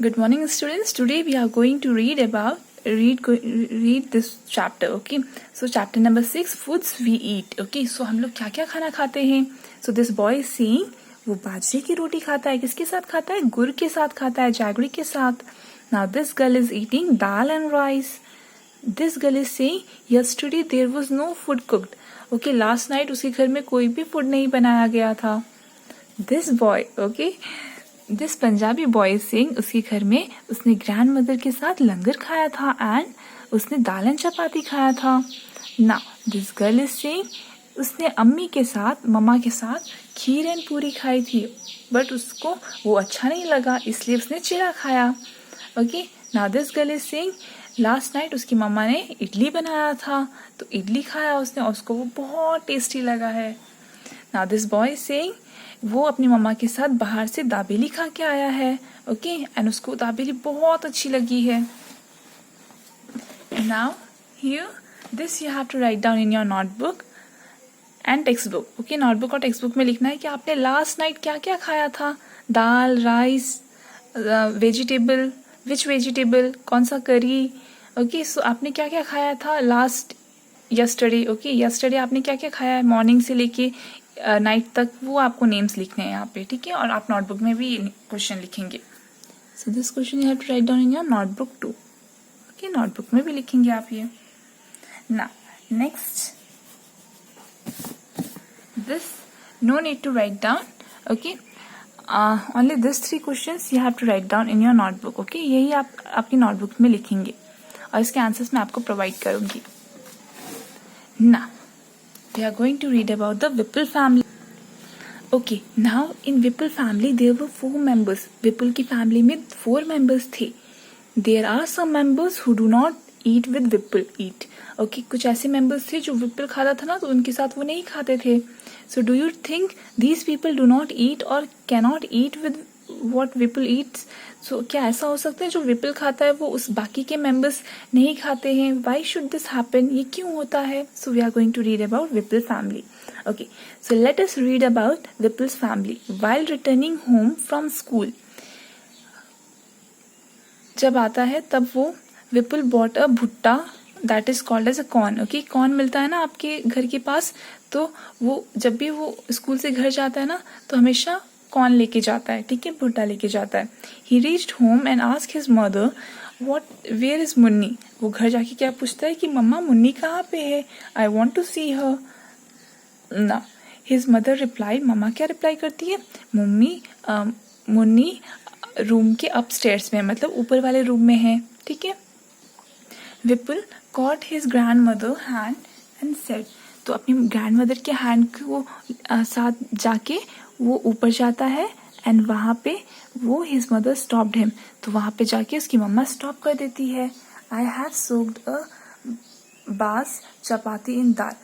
Good morning, students. Today we are going to read this chapter. Okay, so chapter number 6, foods we eat. Okay, so हम लोग क्या क्या खाना खाते हैं. So this boy is saying वो बाजरे की रोटी खाता है. किसके साथ खाता है? गुड़ के साथ खाता है, जैगरी के साथ. Now this girl is eating dal and rice. This girl is saying yesterday there was no food cooked. Okay, last night उसके घर में कोई भी फूड नहीं बनाया गया था. This boy, okay, this Punjabi boy Singh उसके घर में उसने ग्रैंड मदर के साथ लंगर खाया था एंड उसने दाल एंड चपाती खाया था. Now this girl is Singh उसने अम्मी के साथ मम्मा के साथ खीर एंड पूरी खाई थी, बट उसको वो अच्छा नहीं लगा इसलिए उसने चिड़ा खाया. Okay, now this girl is Singh last night उसकी मम्मा ने इडली बनाया था तो इडली खाया उसने और उसको वो बहुत टेस्टी लगा है. नाउ दिस बॉय सिंह वो अपनी मम्मा के साथ बाहर से दाबेली खा के आया है. ओके, एंड उसको दाबेली बहुत अच्छी लगी है. Now here this you have to write down in your notebook and textbook. Okay, notebook और टेक्स्ट बुक में लिखना है कि आपने लास्ट नाइट क्या क्या खाया था. दाल, राइस, वेजिटेबल, विच वेजिटेबल, कौन सा करी. ओके, सो आपने क्या क्या खाया था लास्ट यस्टरडे. ओके, यस्टरडे आपने क्या क्या खाया है मॉर्निंग से लेके नाइट तक, वो आपको नेम्स लिखने हैं यहाँ पे. ठीक है, और आप नोटबुक में भी क्वेश्चन लिखेंगे. So this question you have to write down in your notebook too. Okay, notebook में भी लिखेंगे आप ये. ना next this no need to write down. Okay, only this 3 questions you have to write down in your notebook. Okay, यही आप आपकी notebook में लिखेंगे और इसके आंसर्स मैं आपको प्रोवाइड करूंगी. ना we are going to read about the Whipple family. Okay, now in Whipple family there were 4 members. Whipple की family में 4 members थे. There are some members who do not eat with Whipple eat. Okay, कुछ ऐसे members थे जो Whipple खाता था ना तो उनके साथ वो नहीं खाते थे. So do you think these people do not eat or cannot eat with what Whipple eats? So क्या ऐसा हो सकता है जो Whipple खाता है वो उस बाकी के members नहीं खाते हैं? Why should this happen? ये क्यों होता है? So we are going to read about Whipple family. Okay, so let us read about Whipple's family. While returning home from school, जब आता है तब वो Whipple bought a भुट्टा that is called as a corn. Okay, corn मिलता है ना आपके घर के पास, तो वो जब भी वो स्कूल से घर जाता है ना तो हमेशा कॉर्न लेके जाता है. ठीक है, भुट्टा लेके जाता है. He reached home and asked his mother where is Munni. वो घर जाके क्या पूछता है कि मम्मा मुन्नी कहाँ पे है, आई वॉन्ट टू सी हर. ना हिज मदर रिप्लाई, मम्मा क्या रिप्लाई करती है, मुन्नी रूम के अपस्टेयर्स में, मतलब ऊपर वाले रूम में है. ठीक है. Vipul caught his grand mother hand and said, तो अपनी ग्रैंड मदर के हैंड को साथ जाके वो ऊपर जाता है एंड वहाँ पे वो हिज मदर स्टॉप्ड हिम, तो वहाँ पे जाके उसकी मम्मा स्टॉप कर देती है. आई हैव सोक्ड अ बास चपाती इन दाल.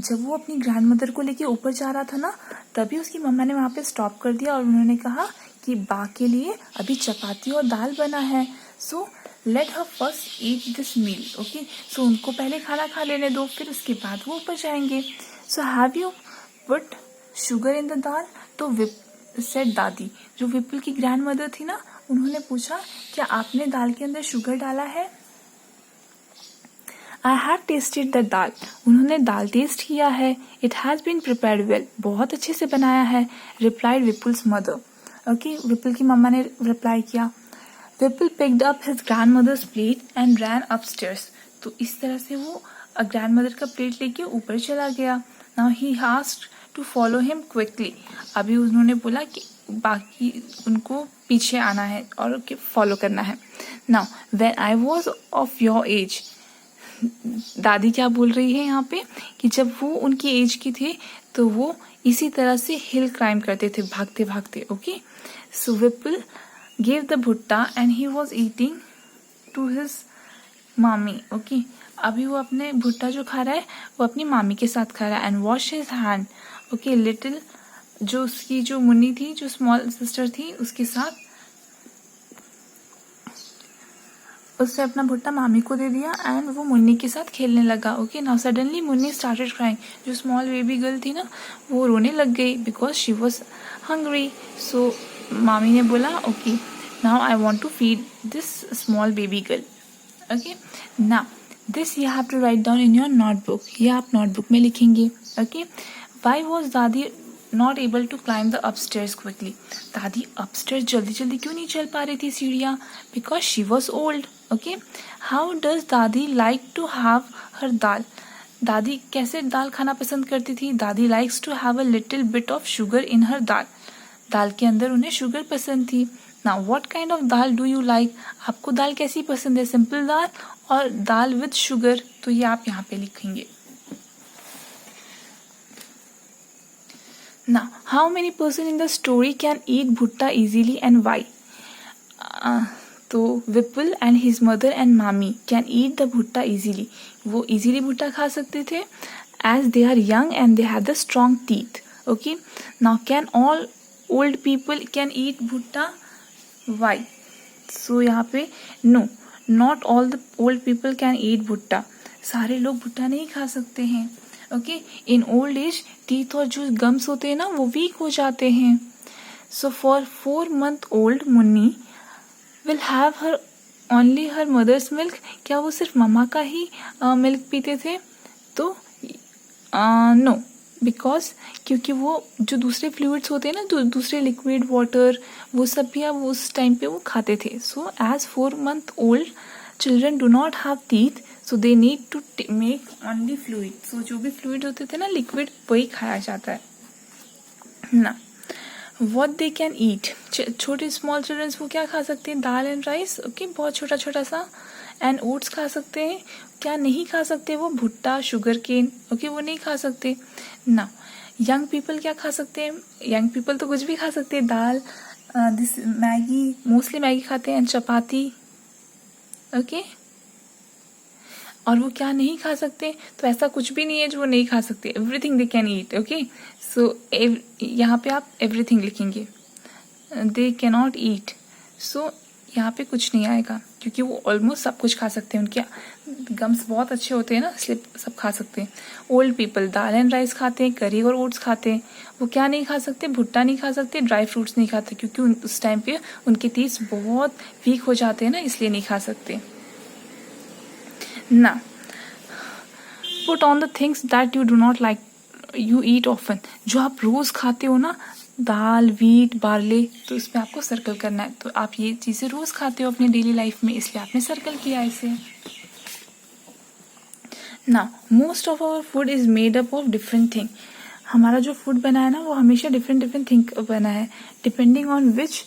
जब वो अपनी ग्रैंड मदर को लेके ऊपर जा रहा था ना तभी उसकी मम्मा ने वहाँ पे स्टॉप कर दिया और उन्होंने कहा कि बा के लिए अभी चपाती और दाल बना है. So let her first eat this meal. Okay, so उनको पहले खाना खा लेने दो, फिर उसके बाद वो ऊपर जाएंगे. So have you put sugar in the dal. तो सेड दादी, जो विपुल की ग्रैंड मदर थी ना, उन्होंने पूछा क्या आपने दाल के अंदर शुगर डाला है. I have tasted the dal. उन्होंने दाल टेस्ट किया है. It has been prepared well. बहुत अच्छे से बनाया है. Replied Vipul's mother. Okay, Vipul की मम्मा ने रिप्लाई किया. Vipul picked up his grand mother's plate and ran upstairs. तो इस तरह से वो ग्रैंड मदर का प्लेट लेके ऊपर चला गया. Now he asked to follow him quickly. अभी उन्होंने बोला कि बाकी उनको पीछे आना है और फॉलो करना है. Now when I was of your age. दादी क्या बोल रही है यहाँ पे कि जब वो उनकी एज की थे तो वो इसी तरह से हिल क्लाइम करते थे भागते भागते. Okay, so Vipul gave the bhutta and he was eating to his mami. Okay, अभी वो अपने भुट्टा जो खा रहा है वो अपनी मामी के साथ खा रहा है. And wash his hand. Okay, little जो उसकी जो मुन्नी थी, जो स्मॉल सिस्टर थी, उसके साथ उसने अपना भुट्टा मामी को दे दिया एंड वो मुन्नी के साथ खेलने लगा. Okay, now suddenly Munni started crying. जो स्मॉल बेबी गर्ल थी ना वो रोने लग गई बिकॉज शी वॉज हंग्री. सो मामी ने बोला okay Now I want to feed this small baby girl. Okay, now this you have to write down in your notebook. ये आप notebook में लिखेंगे. Okay, why was दादी not able to climb the upstairs quickly? दादी upstairs जल्दी जल्दी क्यों नहीं चल पा रही थी सीढ़ियाँ? Because she was old. Okay, how does दादी like to have her दाल? दादी कैसे दाल खाना पसंद करती थी? दादी likes to have a little bit of sugar in her दाल. दाल के अंदर उन्हें शुगर पसंद थी. Now what kind of dal do you like? आपको दाल कैसी पसंद है? सिंपल दाल और दाल विद शुगर. तो ये आप यहाँ पे लिखेंगे. Now, how many person in the story can eat bhutta easily and why? तो विपुल and his mother and mami can eat the bhutta easily. वो easily भुट्टा खा सकते थे as they are young and they have the strong teeth. Okay. Now, can all old people can eat bhutta? Why? So यहाँ पे no, not all the old people can eat bhutta. सारे लोग भुट्टा नहीं खा सकते हैं. Okay, in old age teeth और जो गम्स होते हैं ना वो वीक हो जाते हैं. So for 4 month old Munni will have her only her mother's milk. क्या वो सिर्फ मम्मा का ही मिल्क पीते थे? तो नो, बिकॉज क्योंकि वो जो दूसरे फ्लूइड्स होते हैं ना, दूसरे लिक्विड वाटर वो सब भी अब उस टाइम पे वो खाते थे. So as 4 month old children do not have teeth, so they need to make only fluid. So जो भी fluid होते थे ना लिक्विड वही खाया जाता है ना. what they can eat, छोटे स्मॉल चिल्ड्रंस वो क्या खा सकते हैं? दाल एंड राइस. ओके, बहुत छोटा छोटा सा. एंड ओट्स खा सकते हैं. क्या नहीं खा सकते? वो भुट्टा, शुगर केन. ओके, वो नहीं खा सकते ना. यंग पीपल क्या खा सकते हैं? यंग पीपल तो कुछ भी खा सकते हैं. दाल, दिस मैगी, मोस्टली मैगी खाते हैं एंड चपाती. ओके, और वो क्या नहीं खा सकते? तो ऐसा कुछ भी नहीं है जो वो नहीं खा सकते. Everything they can eat. Okay, so यहाँ पे आप एवरीथिंग लिखेंगे. They can not eat. सो यहाँ पे कुछ नहीं आएगा क्योंकि वो ऑलमोस्ट सब कुछ खा सकते हैं. उनके गम्स बहुत अच्छे होते हैं ना, इसलिए सब खा सकते हैं. Old people dal and rice खाते हैं, करी और ओट्स खाते हैं. वो क्या नहीं खा सकते? भुट्टा नहीं खा सकते, ड्राई फ्रूट्स नहीं खाते क्योंकि उस टाइम पे उनके टीथ बहुत वीक हो जाते हैं ना, इसलिए नहीं खा सकते ना. Put on the things that you do not like you eat often. जो आप रोज खाते हो ना, दाल, वीट, बार्ले, तो इसमें आपको सर्कल करना है. तो आप ये चीजें रोज खाते हो अपनी डेली लाइफ में, इसलिए आपने सर्कल किया इसे. ना most of our food is made up of different thing. हमारा जो फूड बना है ना वो हमेशा डिफरेंट थिंग बना है, depending on which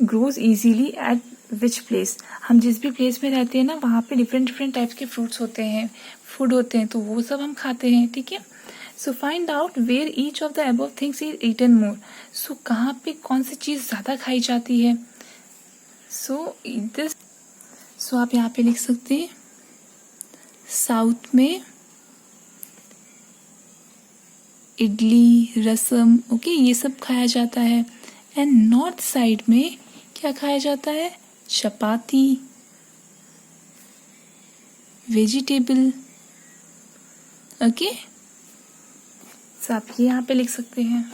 grows easily eight which place. हम जिस भी प्लेस में रहते हैं ना वहाँ पे डिफरेंट टाइप्स के फ्रूट्स होते हैं, फूड होते हैं, तो वो सब हम खाते हैं. ठीक है. So find out where each of the above things is eaten more. So कहाँ पे कौन सी चीज़ ज़्यादा खाई जाती है? सो आप यहाँ पे लिख सकते हैं साउथ में इडली, रसम, ओके, ये सब खाया जाता है. एंड नॉर्थ साइड में क्या खाया जाता है? चपाती, वेजिटेबल. ओके, सो आप ये यहाँ पे लिख सकते हैं.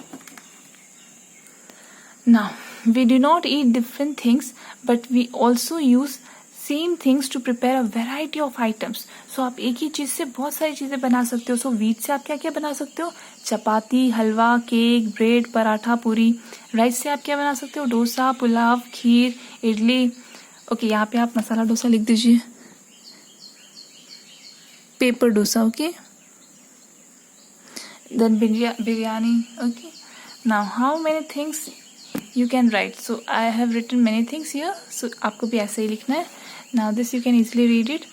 Now we do not eat different things but we also use same things to prepare a variety of items. So आप एक ही चीज़ से बहुत सारी चीज़ें बना सकते हो. सो व्हीट से आप क्या क्या बना सकते हो? Chapati, halwa, cake, bread, paratha, puri. Rice से आप क्या बना सकते हो? डोसा, पुलाव, खीर, इडली. ओके, यहाँ पे आप मसाला डोसा लिख दीजिए, paper dosa. Okay, then biryani. Okay, now how many things you can write. So I have written many things here, so आपको भी ऐसे ही लिखना है. Now this you can easily read it.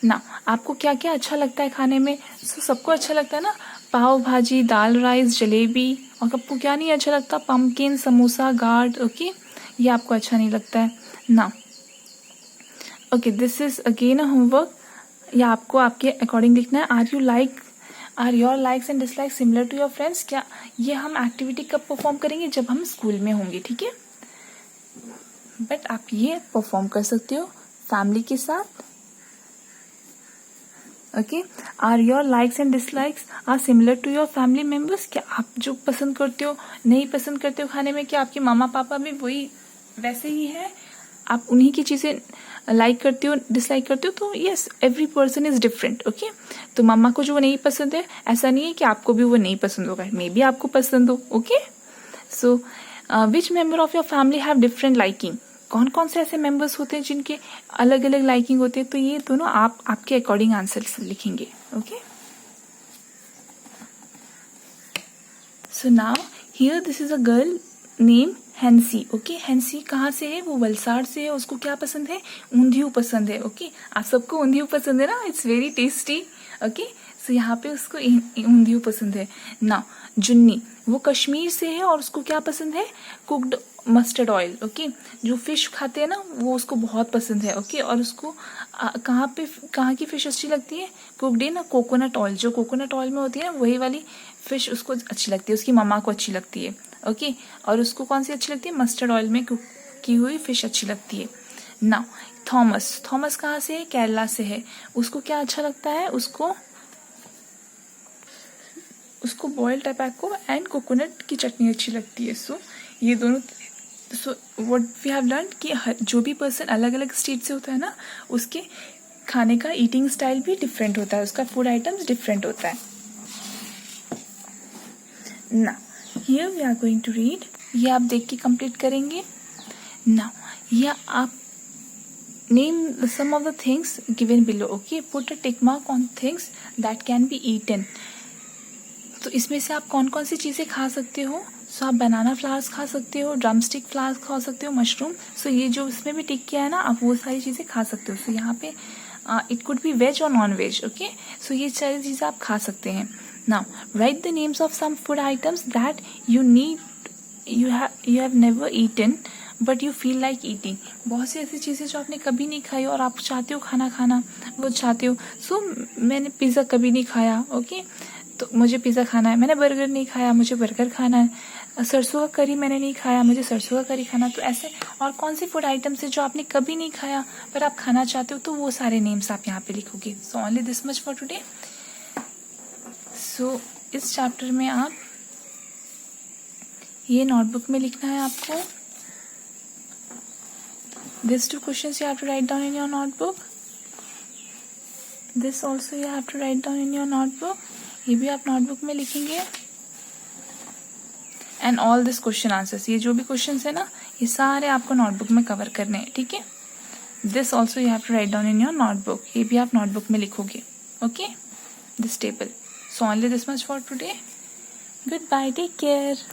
Now आपको क्या क्या अच्छा लगता है खाने में? So सबको अच्छा लगता है ना, पाव भाजी, दाल राइस, जलेबी. और आपको क्या नहीं अच्छा लगता? Pumpkin, samosa, guard. ओके, ये आपको अच्छा नहीं लगता है ना. Okay, this is again a homework. या आपको आपके अकॉर्डिंग लिखना है. Are your likes and dislikes similar to your friends. क्या ये हम एक्टिविटी कब परफॉर्म करेंगे? जब हम स्कूल में होंगे. ठीक है, बट आप ये परफॉर्म कर सकते हो फैमिली के साथ. Okay, are your likes and dislikes are similar to your family members. क्या आप जो पसंद करते हो, नहीं पसंद करते हो खाने में, क्या आपके मामा पापा भी वही वैसे ही है? आप उन्हीं की चीज़ें लाइक करते हो, डिसलाइक करते हो, तो yes, every person is different, okay. तो मम्मा को जो वो नहीं पसंद है, ऐसा नहीं है कि आपको भी वो नहीं पसंद होगा, मे बी आपको पसंद हो, okay. So which member of your family have different liking, कौन कौन से ऐसे मेंबर्स होते हैं जिनके अलग अलग लाइकिंग होते हैं, तो ये दोनों आप आपके अकॉर्डिंग आंसर लिखेंगे, okay. So now here this is a girl name Hansi, okay. Hansi कहाँ से है, वो वलसाड़ से है। उसको क्या पसंद है, ऊंधियू पसंद है, ओके। आप सबको ऊंधियू पसंद है ना, it's very tasty, okay. So यहाँ पे उसको ऊंधियू पसंद है। ना जुन्नी, वो कश्मीर से है और उसको क्या पसंद है, कुक्ड मस्टर्ड ऑयल, ओके। जो फिश खाते हैं ना, वो उसको बहुत पसंद है, ओके। और उसको कहाँ की फिश अच्छी लगती है, कुक्ड इन कोकोनट ऑयल, जो कोकोनट ऑयल में होती है ना, वही वाली फिश उसको अच्छी लगती है, उसकी मम्मा को अच्छी लगती है, ओके। और उसको कौन सी अच्छी लगती है, मस्टर्ड ऑयल में कुक की हुई फिश अच्छी लगती है। ना थॉमस, थॉमस कहाँ से है, केरला से है। उसको क्या अच्छा लगता है, उसको बॉइल्ड टैपेको एंड कोकोनट की चटनी अच्छी लगती है। सो ये दोनों, so what we have learn कि जो भी पर्सन अलग अलग स्टेट से होता है ना, उसके खाने का ईटिंग स्टाइल भी डिफरेंट होता है, उसका फूड आइटम्स डिफरेंट होता है। ना here we are going to read, ये आप देख के कंप्लीट करेंगे। नाउ ये आप name some of the things given below, okay. Put a tick mark on things that can be eaten. तो इसमें से आप कौन कौन सी चीज़ें खा सकते हो। सो आप बनाना फ्लावर्स खा सकते हो, ड्रमस्टिक फ्लावर्स खा सकते हो, मशरूम। सो ये जो इसमें भी टिक किया है ना, आप वो सारी चीज़ें खा सकते हो। सो यहाँ पे इट कुड बी वेज और नॉन वेज, ओके। सो ये सारी चीज़ें आप खा सकते हैं। Now write the names of some food items that you have never eaten but you feel like eating. बहुत सी ऐसी चीज़ें जो आपने कभी नहीं खाई और आप चाहते हो खाना वो चाहते हो। सो मैंने पिज़्ज़ा कभी नहीं खाया, ओके, तो मुझे पिज़्ज़ा खाना है। मैंने बर्गर नहीं खाया, मुझे बर्गर खाना है। सरसों का करी मैंने नहीं खाया, मुझे सरसों का करी खाना। तो ऐसे और कौन सी फूड आइटम्स है जो आपने कभी नहीं खाया पर आप खाना चाहते हो, तो वो सारे नेम्स आप यहाँ पे लिखोगे। So only this much for today. So इस चैप्टर में आप ये नोटबुक में लिखना है आपको। These 2 questions you have to write down in your notebook. This also you have to write down in your notebook. ये भी आप नोटबुक में लिखेंगे। And all this question answers, ये जो भी क्वेश्चंस है ना, ये सारे आपको नोटबुक में कवर करने हैं, ठीक है। This also you have to write down in your notebook, ये भी आप नोटबुक में लिखोगे, okay, this table. So only this much for today. Goodbye, take care.